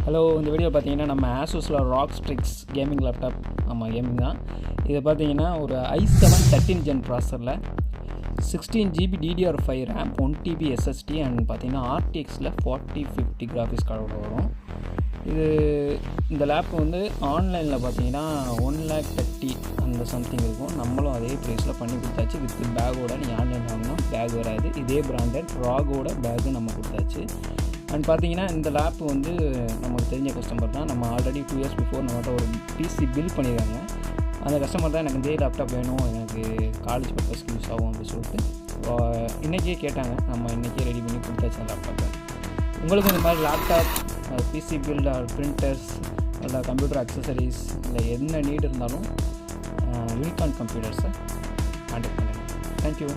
Hello, இந்த video பார்த்தீங்கன்னா நம்ம Asusல ராக் ஸ்ட்ரிக்ஸ் கேமிங் லேப்டாப். ஆமாம், கேமிங் தான். இதை பார்த்தீங்கன்னா ஒரு i7 13 ஜென் ப்ராசரில் 16GB DDR5 RAM 1TB SSD and பார்த்தீங்கன்னா RTXல 4050 கிராஃபிக்ஸ் கார்டோட வரும். இந்த லேப் வந்து ஆன்லைனில் பார்த்தீங்கன்னா 1,30,000 அந்த சம்திங் இருக்கும். நம்மளும் அதே ப்ரைஸில் பண்ணி கொடுத்தாச்சு. வித் பேக்கோட நீங்கள் ஆன்லைன் வாங்கினா பேக் வராது. இதே பிராண்டட் ராகோட பேக்கு நம்ம கொடுத்தாச்சு. அண்ட் பார்த்தீங்கன்னா இந்த லேப் வந்து நமக்கு தெரிஞ்ச கஸ்டமர் தான். நம்ம ஆல்ரெடி 2 இயர்ஸ் பிஃபோர் நம்மகிட்ட ஒரு பிசி பில் பண்ணியிருக்காங்க. அந்த கஸ்டமர் தான் எனக்கு இதே லேப்டாப் வேணும், எனக்கு காலேஜ் பர்பஸ்க்கு யூஸ் ஆகும் அப்படின்னு சொல்லிட்டு இன்றைக்கே கேட்டாங்க. நம்ம இன்றைக்கே ரெடி பண்ணி கொடுத்தாச்சு அந்த லேப்டாப்பை. உங்களுக்கு இந்த மாதிரி லேப்டாப், பிசி பில்ட், பிரிண்டர்ஸ், இல்லை கம்ப்யூட்டர் அக்சசரிஸ், இல்லை என்ன நீட் இருந்தாலும் Uniqon கம்ப்யூட்டர்ஸை கான்டாக்ட் பண்ணுங்கள். தேங்க்யூ.